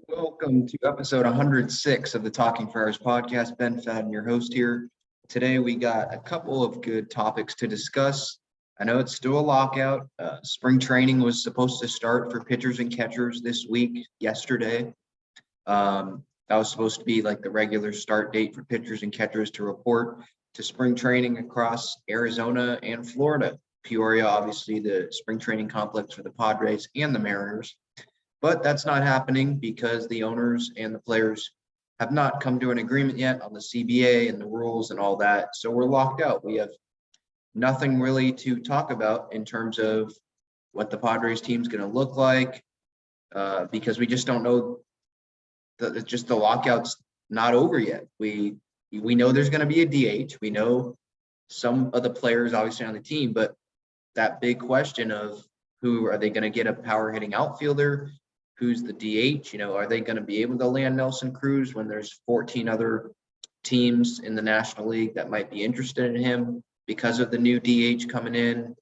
Welcome to episode 106 of the Talking Friars podcast. Ben Fadden, your host here. Today we got a couple of good topics to discuss. I know it's still a lockout. Spring training was supposed to start for pitchers and catchers this week, yesterday. That was supposed to be like the regular start date for pitchers and catchers to report to spring training across Arizona and Florida. Peoria, obviously the spring training complex for the Padres and the Mariners. But that's not happening because the owners and the players have not come to an agreement yet on the CBA and the rules and all that. So we're locked out. We have nothing really to talk about in terms of what the Padres team's going to look like because we just don't know. The lockout's not over yet. We know there's going to be a DH. We know some of the players obviously on the team, but that big question of who are they going to get a power hitting outfielder? Who's the DH? Are they going to be able to land Nelson Cruz when there's 14 other teams in the National League that might be interested in him because of the new DH coming in?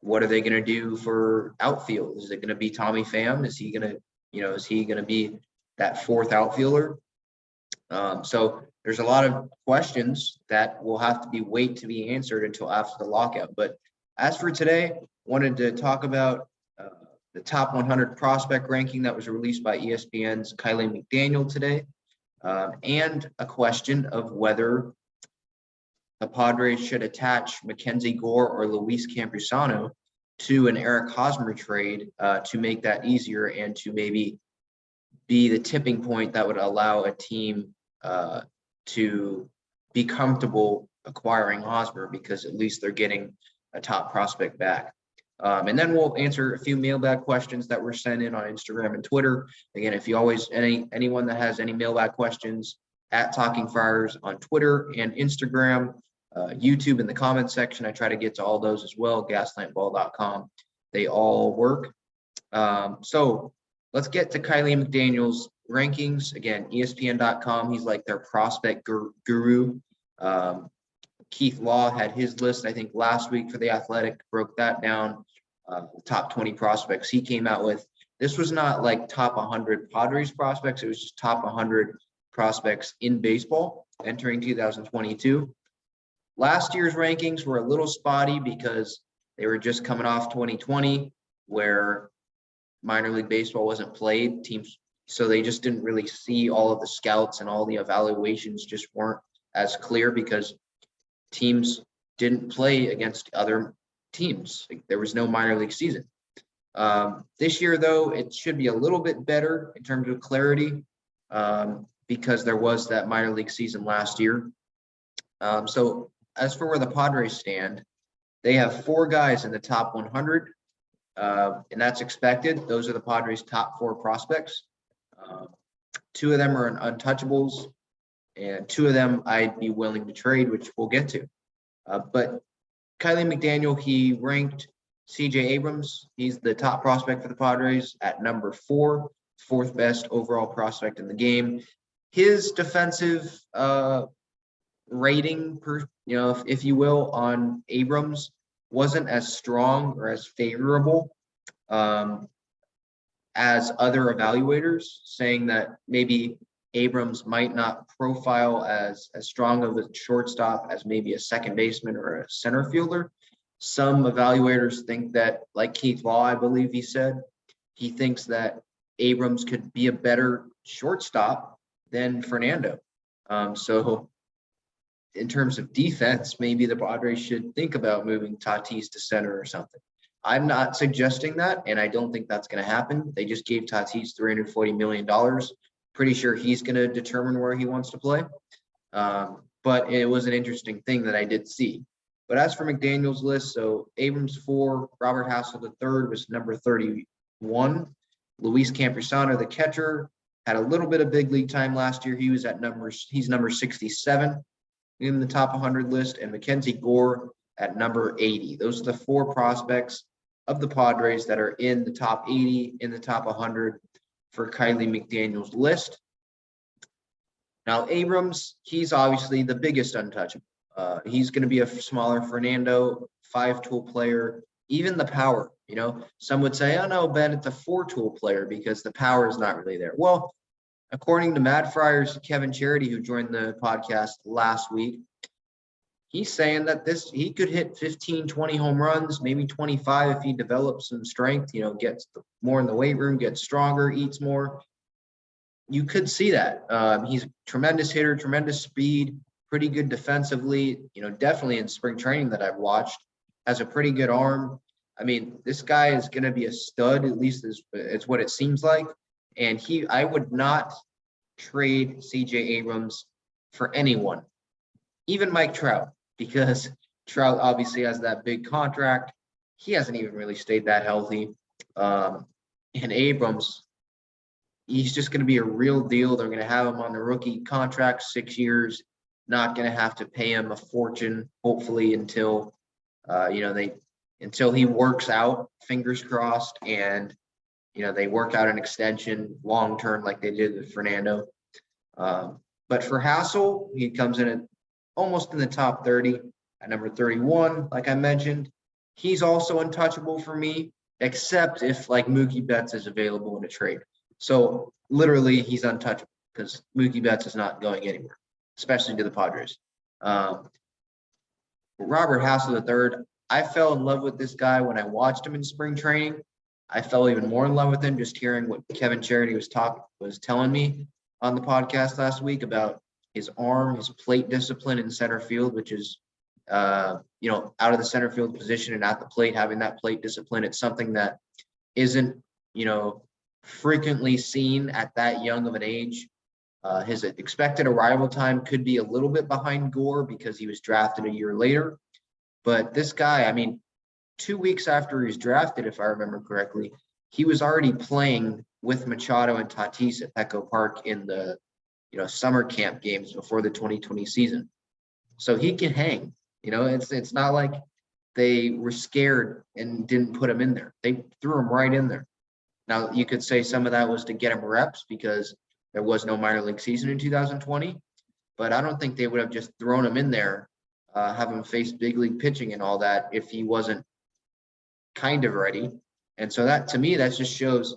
What are they going to do for outfield? Is it going to be Tommy Pham? Is he going to be that fourth outfielder? So there's a lot of questions that will have to be answered until after the lockout. But as for today, wanted to talk about the top 100 prospect ranking that was released by ESPN's Kiley McDaniel today, and a question of whether the Padres should attach Mackenzie Gore or Luis Campusano to an Eric Hosmer trade to make that easier and to maybe be the tipping point that would allow a team to be comfortable acquiring Hosmer because at least they're getting a top prospect back. And then we'll answer a few mailbag questions that were sent in on Instagram and Twitter. Again, if you anyone that has any mailbag questions, at Talking Friars on Twitter and Instagram, YouTube in the comments section. I try to get to all those as well, gaslampball.com. They all work. So let's get to Kiley McDaniel's rankings. Again, ESPN.com, he's like their prospect guru. Keith Law had his list, I think, last week for The Athletic, broke that down. The top 20 prospects he came out with. This was not like top 100 Padres prospects. It was just top 100 prospects in baseball entering 2022. Last year's rankings were a little spotty because they were just coming off 2020 where minor league baseball wasn't played. Teams, so they just didn't really see all of the scouts and all the evaluations just weren't as clear because teams didn't play against other teams. There was no minor league season. This year, though, it should be a little bit better in terms of clarity because there was that minor league season last year. So as for where the Padres stand, they have 4 guys in the top 100, and that's expected. Those are the Padres' top 4 prospects. 2 of them are untouchables, and 2 of them I'd be willing to trade, which we'll get to. But Kiley McDaniel, he ranked CJ Abrams. He's the top prospect for the Padres at number 4, 4th best overall prospect in the game. His defensive rating, if you will, on Abrams wasn't as strong or as favorable as other evaluators, saying that maybe Abrams might not profile as strong of a shortstop as maybe a second baseman or a center fielder. Some evaluators think that, like Keith Law, I believe he said, he thinks that Abrams could be a better shortstop than Fernando. So in terms of defense, maybe the Padres should think about moving Tatis to center or something. I'm not suggesting that, and I don't think that's going to happen. They just gave Tatis $340 million. Pretty sure he's going to determine where he wants to play. But it was an interesting thing that I did see. But as for McDaniel's list, so Abrams 4, Robert Hassel III was number 31. Luis Campusano, the catcher, had a little bit of big league time last year. He's number 67 in the top 100 list, and Mackenzie Gore at number 80. Those are the 4 prospects of the Padres that are in the top 80, in the top 100 for Kiley McDaniel's list. Now, Abrams, he's obviously the biggest untouchable. He's going to be a smaller Fernando, 5-tool player. even the power. Some would say, oh no, Ben, it's a 4-tool player because the power is not really there. Well, according to Mad Friar's Kevin Charity, who joined the podcast last week, he's saying that he could hit 15, 20 home runs, maybe 25 if he develops some strength, gets more in the weight room, gets stronger, eats more. You could see that. He's a tremendous hitter, tremendous speed, pretty good defensively, definitely in spring training that I've watched, has a pretty good arm. I mean, this guy is going to be a stud, at least it's what it seems like. And I would not trade CJ Abrams for anyone, even Mike Trout, because Trout obviously has that big contract. He hasn't even really stayed that healthy. And Abrams, he's just going to be a real deal. They're going to have him on the rookie contract, 6 years, not going to have to pay him a fortune, hopefully, until he works out, fingers crossed, and they work out an extension long term like they did with Fernando. But for Hassel, he comes in at almost in the top 30 at number 31, like I mentioned. He's also untouchable for me, except if like Mookie Betts is available in a trade. So literally he's untouchable because Mookie Betts is not going anywhere, especially to the Padres. Robert Hassel III, I fell in love with this guy when I watched him in spring training. I fell even more in love with him just hearing what Kevin Charity was telling me on the podcast last week about his arm, his plate discipline in center field, which is, out of the center field position and at the plate, having that plate discipline. It's something that isn't, frequently seen at that young of an age. His expected arrival time could be a little bit behind Gore because he was drafted a year later. But this guy, I mean, 2 weeks after he was drafted, if I remember correctly, he was already playing with Machado and Tatis at Petco Park in the, summer camp games before the 2020 season. So he can hang. It's not like they were scared and didn't put him in there. They threw him right in there. Now, you could say some of that was to get him reps because there was no minor league season in 2020, but I don't think they would have just thrown him in there, have him face big league pitching and all that if he wasn't kind of ready. And so that, to me, that just shows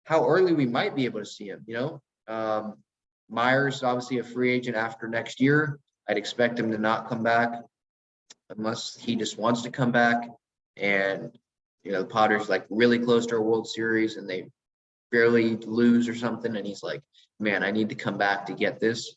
how early we might be able to see him. Myers, obviously a free agent after next year. I'd expect him to not come back unless he just wants to come back. And, the Padres like really close to a World Series and they barely lose or something. And he's like, man, I need to come back to get this.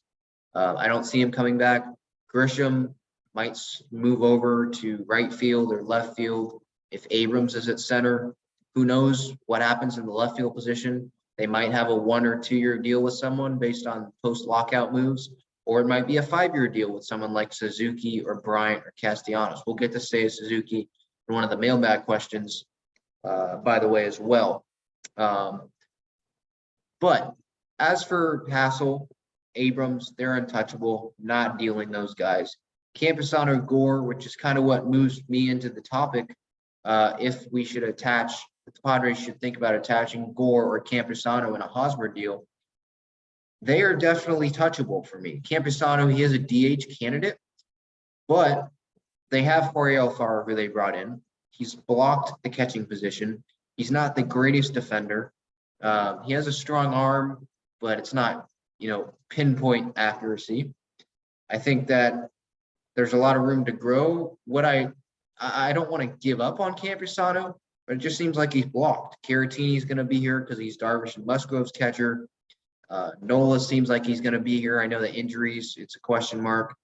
I don't see him coming back. Grisham might move over to right field or left field. If Abrams is at center, who knows what happens in the left field position. They might have a 1 or 2 year deal with someone based on post-lockout moves, or it might be a 5-year deal with someone like Suzuki or Bryant or Castellanos. We'll get to say Suzuki in one of the mailbag questions, by the way, as well. But as for Hassel, Abrams, they're untouchable, not dealing those guys. Campusano, Gore, which is kind of what moves me into the topic. If we should the Padres should think about attaching Gore or Campusano in a Hosmer deal. They are definitely touchable for me. Campusano, he is a DH candidate, but they have Jorge Alfaro, who they brought in. He's blocked the catching position. He's not the greatest defender. He has a strong arm, but it's not, pinpoint accuracy. I think that there's a lot of room to grow. I don't want to give up on Campusano, but it just seems like he's blocked. Caratini's going to be here because he's Darvish and Musgrove's catcher. Nola seems like he's going to be here. I know the injuries, it's a question mark.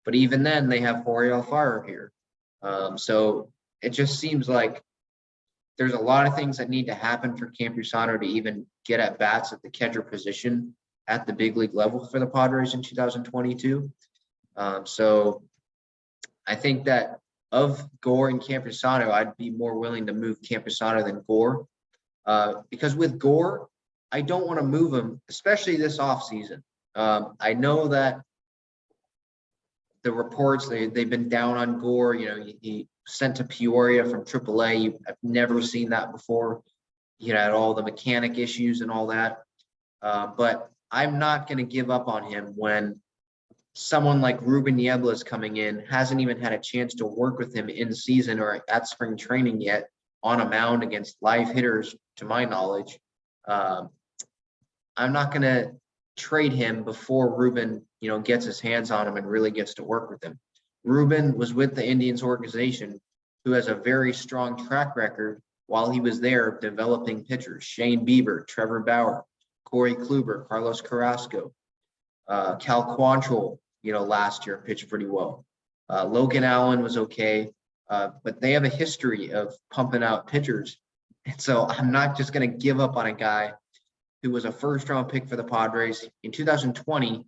But even then, they have Jorge Alfaro here. So it just seems like there's a lot of things that need to happen for Campusano to even get at bats at the catcher position at the big league level for the Padres in 2022. So I think that of Gore and Campusano, I'd be more willing to move Campusano than Gore. Because with Gore, I don't want to move him, especially this offseason. I know that the reports, they've been down on Gore. He sent to Peoria from AAA. I've never seen that before. He had all the mechanic issues and all that. But I'm not going to give up on him when someone like Ruben Niebla is coming in, hasn't even had a chance to work with him in season or at spring training yet on a mound against live hitters, to my knowledge. Um, I'm not going to trade him before Ruben, gets his hands on him and really gets to work with him. Ruben was with the Indians organization, who has a very strong track record while he was there developing pitchers. Shane Bieber, Trevor Bauer, Corey Kluber, Carlos Carrasco, Cal Quantrill, last year pitched pretty well. Logan Allen was okay, but they have a history of pumping out pitchers. And so I'm not just going to give up on a guy who was a first-round pick for the Padres. In 2020,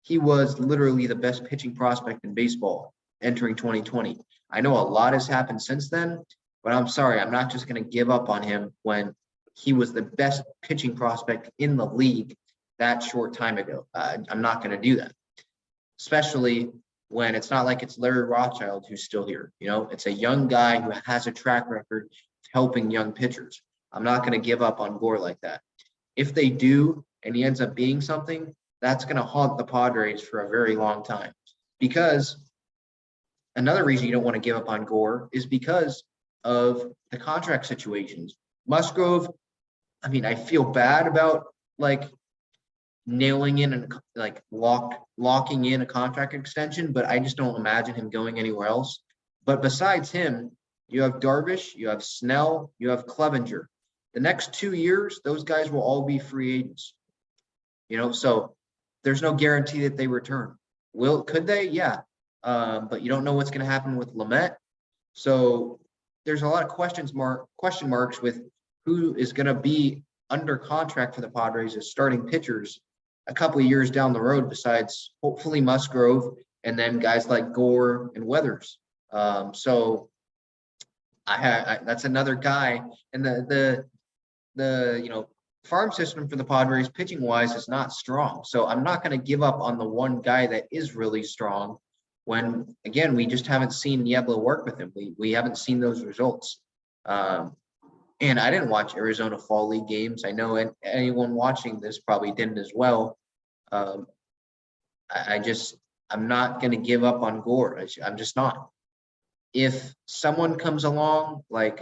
he was literally the best pitching prospect in baseball entering 2020. I know a lot has happened since then, but I'm sorry, I'm not just going to give up on him when he was the best pitching prospect in the league that short time ago. I'm not going to do that, especially when it's not like it's Larry Rothschild who's still here. It's a young guy who has a track record helping young pitchers. I'm not going to give up on Gore like that. If they do, and he ends up being something, that's going to haunt the Padres for a very long time. Because another reason you don't want to give up on Gore is because of the contract situations. Musgrove, I feel bad about nailing in and locking in a contract extension, but I just don't imagine him going anywhere else. But besides him, you have Darvish, you have Snell, you have Clevenger. The next 2 years, those guys will all be free agents. So there's no guarantee that they return. Could they? Yeah. But you don't know what's going to happen with Lamet. So there's a lot of question marks with who is going to be under contract for the Padres as starting pitchers a couple of years down the road, besides hopefully Musgrove and then guys like Gore and Weathers. So that's another guy. And the farm system for the Padres pitching wise is not strong. So I'm not going to give up on the one guy that is really strong when, again, we just haven't seen Niebla work with him. We haven't seen those results. And I didn't watch Arizona Fall League games. I know anyone watching this probably didn't as well. I'm not going to give up on Gore. I'm just not. If someone comes along, I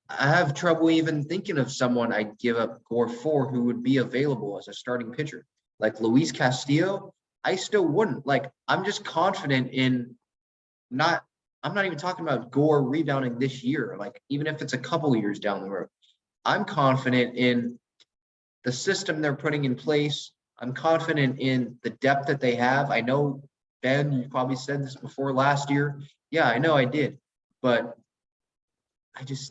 have trouble even thinking of someone I'd give up Gore for who would be available as a starting pitcher. Like Luis Castillo, I still wouldn't. I'm just confident in I'm not even talking about Gore rebounding this year. Even if it's a couple years down the road, I'm confident in the system they're putting in place. I'm confident in the depth that they have. I know, Ben, you probably said this before last year. Yeah, I know I did. But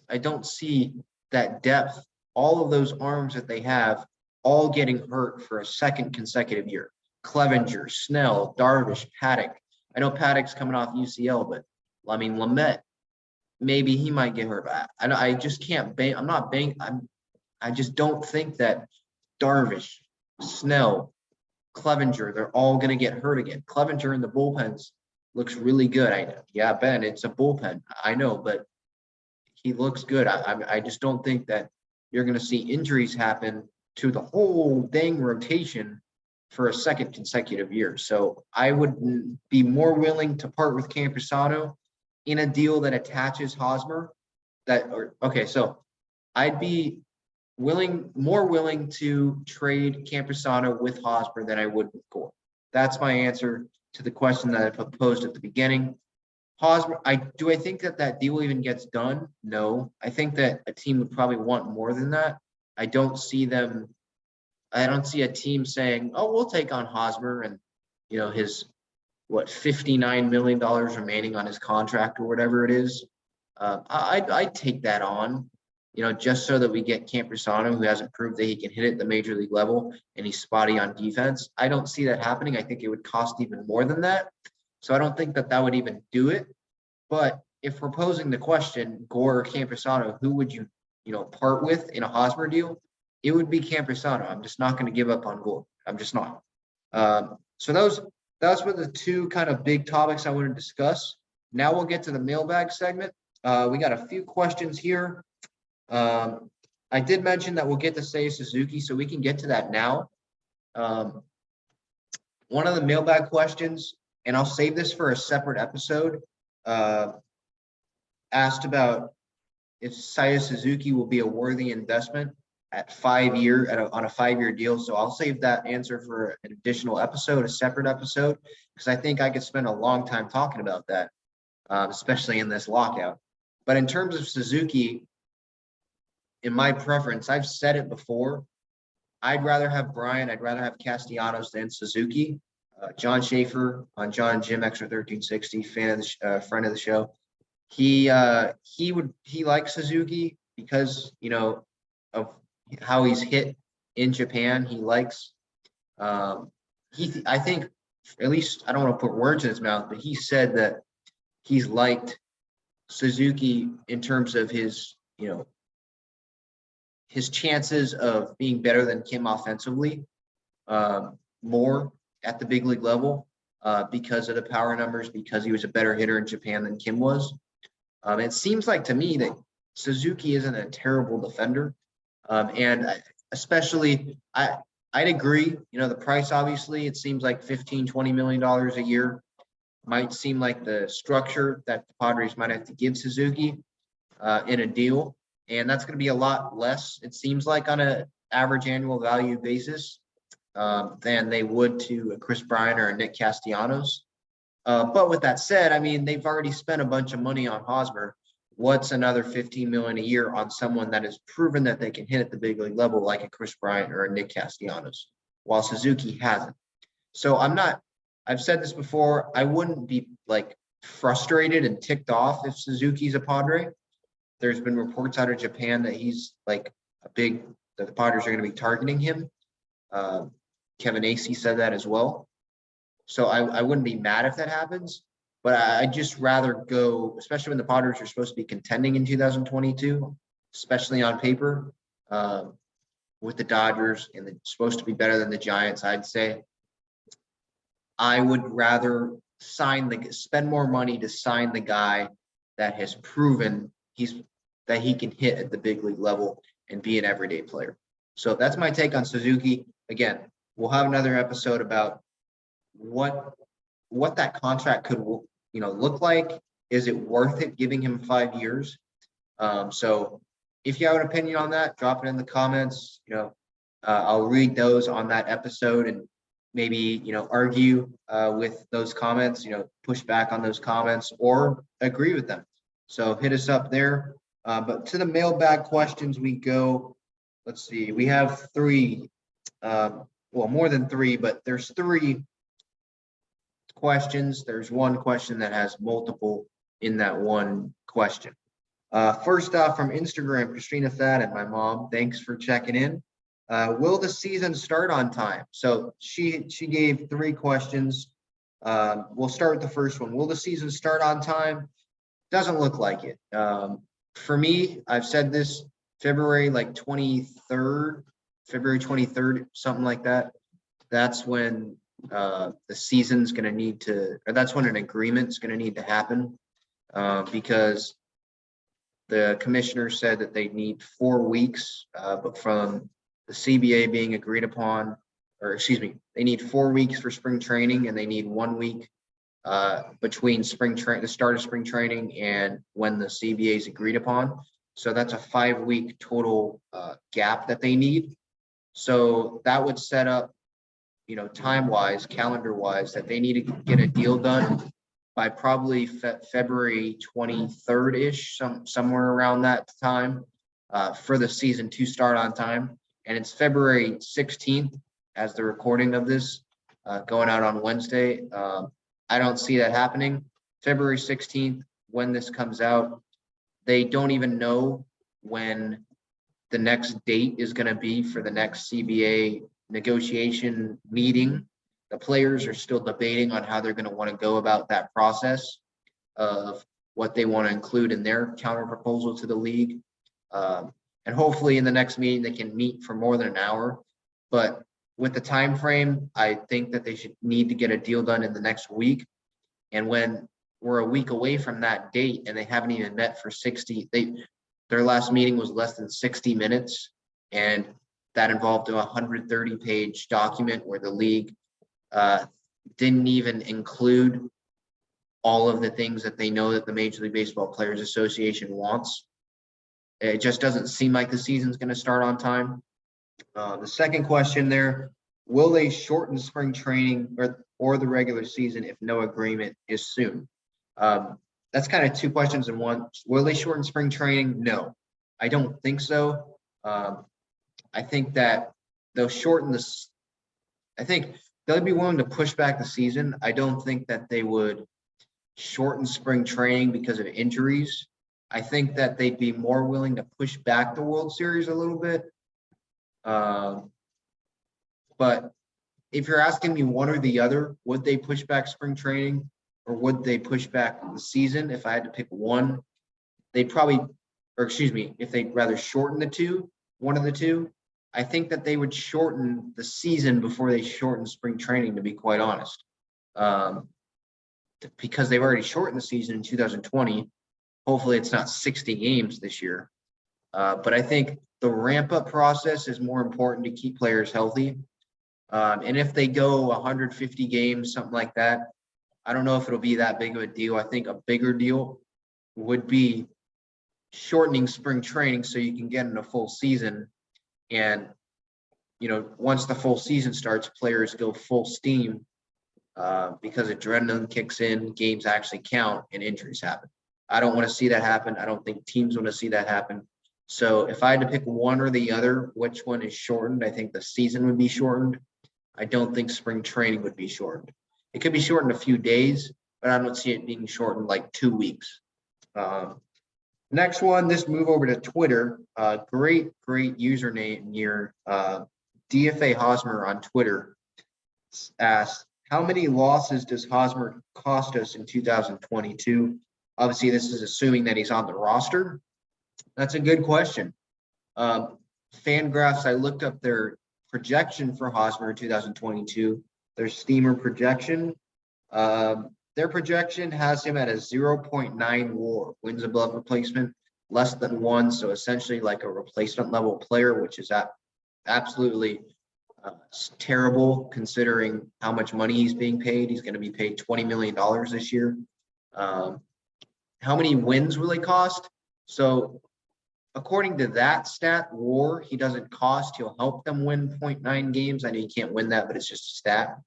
I don't see that depth, all of those arms that they have, all getting hurt for a second consecutive year. Clevenger, Snell, Darvish, Paddock. I know Paddock's coming off UCL, but Lamet, maybe he might get hurt. I just can't bank. I just don't think that Darvish, Snell, Clevenger, they're all going to get hurt again. Clevenger in the bullpens looks really good. I know. Yeah, Ben, it's a bullpen. I know, but he looks good. I just don't think that you're going to see injuries happen to the whole dang rotation for a second consecutive year. So I would be more willing to part with Campusano in a deal that attaches Hosmer. So I'd be more willing to trade Campusano with Hosmer than I would with Gore. That's my answer to the question that I proposed at the beginning. Hosmer, do I think that deal even gets done? No. I think that a team would probably want more than that. I don't see a team saying, "Oh, we'll take on Hosmer and his $59 million remaining on his contract or whatever it is." I'd take that on, just so that we get Campusano, who hasn't proved that he can hit it at the major league level and he's spotty on defense. I don't see that happening. I think it would cost even more than that. So I don't think that would even do it. But if we're posing the question, Gore or Campusano, who would you, part with in a Hosmer deal? It would be Campusano. I'm just not going to give up on Gore. I'm just not. So those were the two kind of big topics I want to discuss. Now we'll get to the mailbag segment. We got a few questions here. I did mention that we'll get to Seiya Suzuki, so we can get to that now. Um, one of the mailbag questions, and I'll save this for a separate episode, asked about if Seiya Suzuki will be a worthy investment at 5 year on a 5 year deal. So I'll save that answer for an additional episode, a separate episode, because I think I could spend a long time talking about that, especially in this lockout. But in terms of Suzuki, in my preference, I've said it before. I'd rather have Brian. I'd rather have Castellanos than Suzuki. John Schaefer on John and Jim Extra 1360, friend of the show. He likes Suzuki because of how he's hit in Japan. He likes I think, at least I don't want to put words in his mouth, but he said that he's liked Suzuki in terms of his his chances of being better than Kim offensively, more at the big league level, because of the power numbers, because he was a better hitter in Japan than Kim was. It seems like to me that Suzuki isn't a terrible defender. And especially, I'd agree, the price, obviously, it seems like $15-20 million a year might seem like the structure that the Padres might have to give Suzuki in a deal. And that's going to be a lot less, it seems like, on an average annual value basis than they would to a Chris Bryant or a Nick Castellanos. But with that said, I mean, they've already spent a bunch of money on Hosmer. What's another $15 million a year on someone that has proven that they can hit at the big league level, like a Chris Bryant or a Nick Castellanos, while Suzuki hasn't? So I've said this before, I wouldn't be like frustrated and ticked off if Suzuki's a Padre. There's been reports out of Japan that he's like that the Padres are going to be targeting him. Kevin Acee said that as well. So I wouldn't be mad if that happens, but I'd just rather go, especially when the Padres are supposed to be contending in 2022, especially on paper, with the Dodgers, and they're supposed to be better than the Giants. I'd say I would rather spend more money to sign the guy that has proven that he can hit at the big league level and be an everyday player. So that's my take on Suzuki. Again, we'll have another episode about what that contract could look like. Is it worth it giving him 5 years? So if you have an opinion on that, drop it in the comments. I'll read those on that episode and maybe argue with those comments, push back on those comments or agree with them. So hit us up there. But to the mailbag questions we go. Let's see, we have 3, well, more than 3, but there's 3 questions. There's one question that has multiple in that one question. First off, from Instagram, Christina Thad and my mom, thanks for checking in. Will the season start on time? So she gave 3 questions. We'll start with the first one. Will the season start on time? Doesn't look like it. For me, I've said this, February 23rd, something like that. That's when the season's going to need to, or that's when an agreement's going to need to happen, because the commissioner said that they need 4 weeks, but from the CBA being agreed upon, or excuse me, they need 4 weeks for spring training, and they need 1 week between the start of spring training and when the CBA is agreed upon. So that's a 5-week total gap that they need. So that would set up, time-wise, calendar-wise, that they need to get a deal done by probably February 23rd-ish, somewhere around that time, for the season to start on time. And it's February 16th as the recording of this, going out on Wednesday. I don't see that happening. February 16th, when this comes out, they don't even know when the next date is going to be for the next CBA negotiation meeting. The players are still debating on how they're going to want to go about that process of what they want to include in their counter proposal to the league. And hopefully in the next meeting, they can meet for more than an hour. But with the time frame, I think that they should need to get a deal done in the next week. And when we're a week away from that date and they haven't even met for their last meeting was less than 60 minutes. And that involved a 130-page document where the league didn't even include all of the things that they know that the Major League Baseball Players Association wants. It just doesn't seem like the season's going to start on time. The second question there, will they shorten spring training or the regular season if no agreement is soon? That's kind of two questions in one. Will they shorten spring training? No, I don't think so. I think that they'll shorten this. I think they'll be willing to push back the season. I don't think that they would shorten spring training because of injuries. I think that they'd be more willing to push back the World Series a little bit. But if you're asking me one or the other, would they push back spring training or would they push back the season? If I had to pick one, they'd probably, or excuse me, if they'd rather shorten the two, one of the two, I think that they would shorten the season before they shorten spring training, to be quite honest. Because they've already shortened the season in 2020. Hopefully it's not 60 games this year. But I think the ramp up process is more important to keep players healthy. And if they go 150 games, something like that, I don't know if it'll be that big of a deal. I think a bigger deal would be shortening spring training so you can get in a full season. And, once the full season starts, players go full steam because adrenaline kicks in, games actually count, and injuries happen. I don't want to see that happen. I don't think teams want to see that happen. So if I had to pick one or the other, which one is shortened, I think the season would be shortened. I don't think spring training would be shortened. It could be shortened a few days, but I don't see it being shortened like 2 weeks. Next one, this move over to Twitter. Great username here. DFA Hosmer on Twitter asks, how many losses does Hosmer cost us in 2022? Obviously, this is assuming that he's on the roster. That's a good question. Fangraphs, I looked up their projection for Hosmer in 2022, their steamer projection. Their projection has him at a 0.9 WAR, wins above replacement, less than 1. So essentially like a replacement level player, which is absolutely terrible considering how much money he's being paid. He's going to be paid $20 million this year. How many wins will it cost? So according to that stat, WAR, he doesn't cost. He'll help them win 0.9 games. I know you can't win that, but it's just a stat.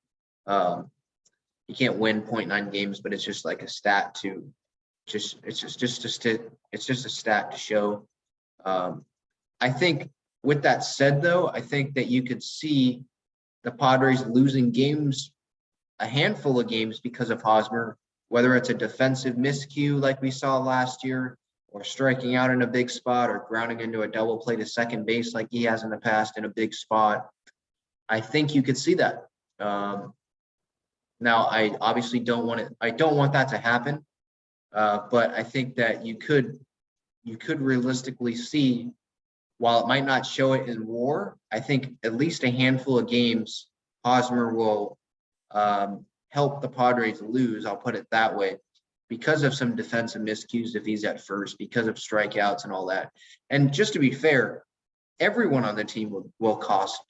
You can't win 0.9 games, but it's just like a stat to it's just a stat to show. I think with that said, though, I think that you could see the Padres losing games, a handful of games because of Hosmer, whether it's a defensive miscue like we saw last year, or striking out in a big spot, or grounding into a double play to second base like he has in the past in a big spot. I think you could see that. Now, I obviously don't want that to happen, but I think that you could realistically see, while it might not show it in WAR, I think at least a handful of games Hosmer will help the Padres lose. I'll put it that way, because of some defensive miscues if he's at first, because of strikeouts and all that. And just to be fair, everyone on the team will cost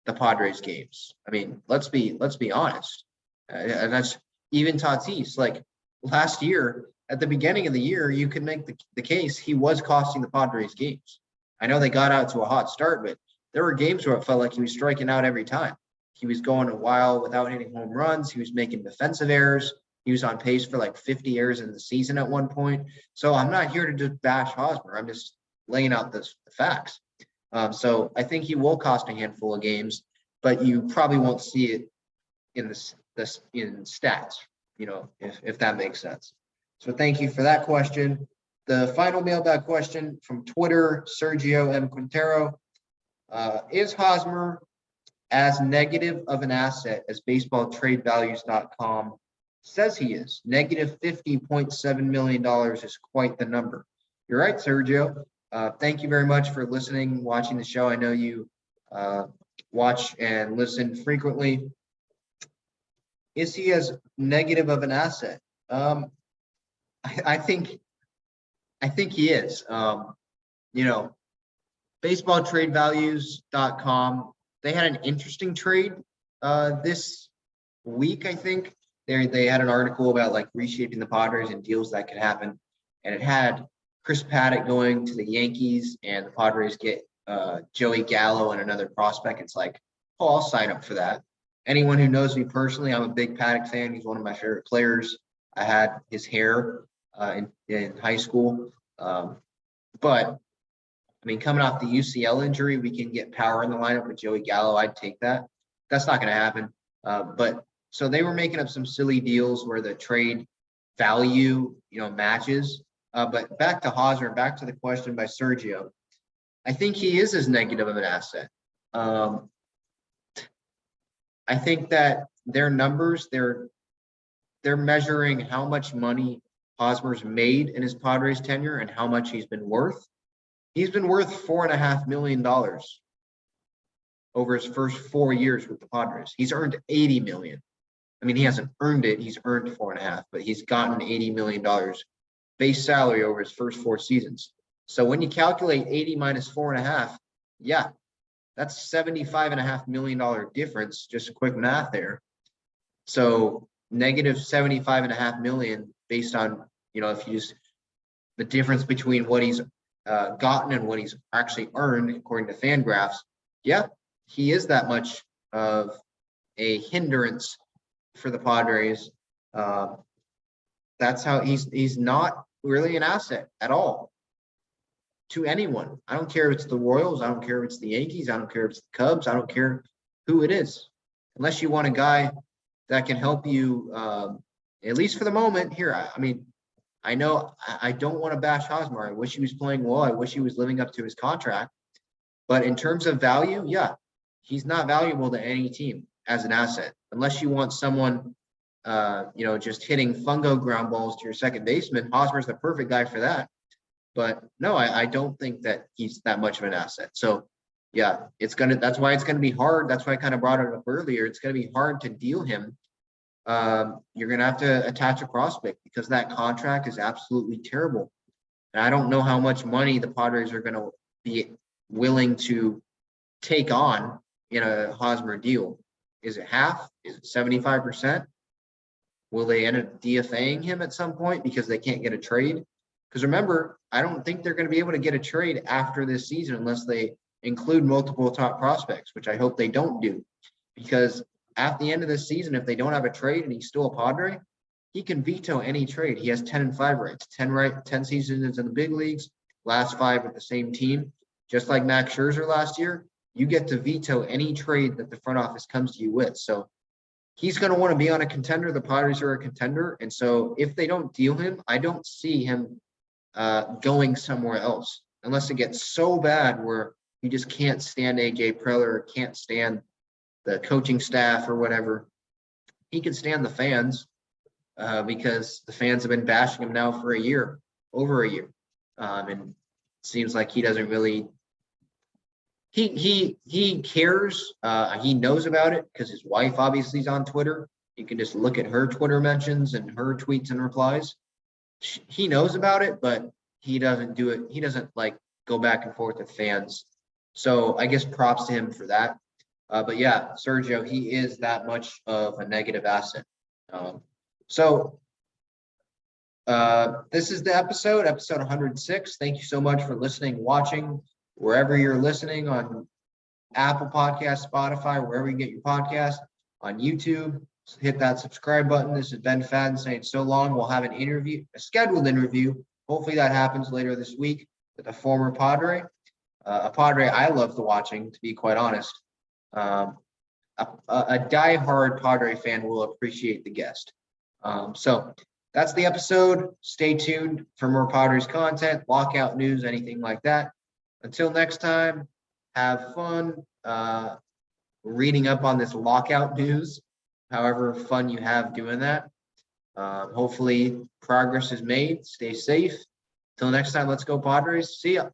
the Padres games. I mean, let's be honest. And that's even Tatis. Like last year, at the beginning of the year, you could make the case he was costing the Padres games. I know they got out to a hot start, but there were games where it felt like he was striking out every time. He was going a while without hitting home runs. He was making defensive errors. He was on pace for like 50 errors in the season at one point. So I'm not here to just bash Hosmer. I'm just laying out the facts. So I think he will cost a handful of games, but you probably won't see it in in stats, if that makes sense. So thank you for that question. The final mailbag question from Twitter, Sergio M. Quintero. Is Hosmer as negative of an asset as baseballtradevalues.com says he is? Negative $50.7 million is quite the number. You're right, Sergio. Thank you very much for listening, watching the show. I know you watch and listen frequently. Is he as negative of an asset? I think he is. baseballtradevalues.com. They had an interesting trade this week, I think. They had an article about like reshaping the Padres and deals that could happen. And it had Chris Paddock going to the Yankees and the Padres get Joey Gallo and another prospect. It's like, oh, I'll sign up for that. Anyone who knows me personally, I'm a big Paddock fan. He's one of my favorite players. I had his hair in high school. But I mean, coming off the UCL injury, we can get power in the lineup with Joey Gallo. I'd take that. That's not going to happen. But so they were making up some silly deals where the trade value, matches. But back to Hosmer, back to the question by Sergio. I think he is as negative of an asset. I think that their numbers, they're measuring how much money Hosmer's made in his Padres tenure and how much he's been worth. He's been worth $4.5 million over his first 4 years with the Padres. He's earned $80 million. I mean, he hasn't earned it. He's earned 4.5, but he's gotten $80 million base salary over his first 4 seasons. So when you calculate 80 minus 4.5, yeah, that's $75.5 million difference. Just a quick math there. So negative $75.5 million based on, if you just the difference between what he's gotten and what he's actually earned according to Fangraphs. Yeah, he is that much of a hindrance for the Padres. That's how he's not really an asset at all to anyone. I don't care if it's the Royals. I don't care if it's the Yankees. I don't care if it's the Cubs. I don't care who it is. Unless you want a guy that can help you, at least for the moment here. I mean, I know I don't want to bash Hosmer. I wish he was playing well. I wish he was living up to his contract. But in terms of value, yeah, he's not valuable to any team as an asset. Unless you want someone, just hitting fungo ground balls to your second baseman. Hosmer's the perfect guy for that. But no, I don't think that he's that much of an asset. So yeah, that's why it's gonna be hard. That's why I kind of brought it up earlier. It's gonna be hard to deal him. You're gonna have to attach a prospect because that contract is absolutely terrible. And I don't know how much money the Padres are gonna be willing to take on in a Hosmer deal. Is it half? Is it 75%? Will they end up DFAing him at some point because they can't get a trade? Because remember, I don't think they're going to be able to get a trade after this season unless they include multiple top prospects, which I hope they don't do. Because at the end of this season, if they don't have a trade and he's still a Padre, he can veto any trade. He has 10-5 rights, 10 seasons in the big leagues, last 5 with the same team. Just like Max Scherzer last year, you get to veto any trade that the front office comes to you with. So he's going to want to be on a contender. The Padres are a contender. And so if they don't deal him, I don't see him going somewhere else unless it gets so bad where you just can't stand AJ Preller, can't stand the coaching staff or whatever. He can stand the fans because the fans have been bashing him now for over a year. And it seems like he doesn't really, he cares. He knows about it because his wife obviously is on Twitter. You can just look at her Twitter mentions and her tweets and replies. He knows about it, but he doesn't do it. He doesn't like go back and forth with fans. So I guess props to him for that. But yeah, Sergio, he is that much of a negative asset. This is the episode 106. Thank you so much for listening, watching, wherever you're listening on Apple Podcasts, Spotify, wherever you get your podcast, on YouTube. So hit that subscribe button. This is Ben Fadden saying so long. We'll have a scheduled interview. Hopefully that happens later this week with a former Padre, a Padre I love watching, to be quite honest. A diehard Padre fan will appreciate the guest. So that's the episode. Stay tuned for more Padres content, lockout news, anything like that. Until next time, have fun reading up on this lockout news. However fun you have doing that. Hopefully progress is made. Stay safe. Till next time, let's go Padres. See ya.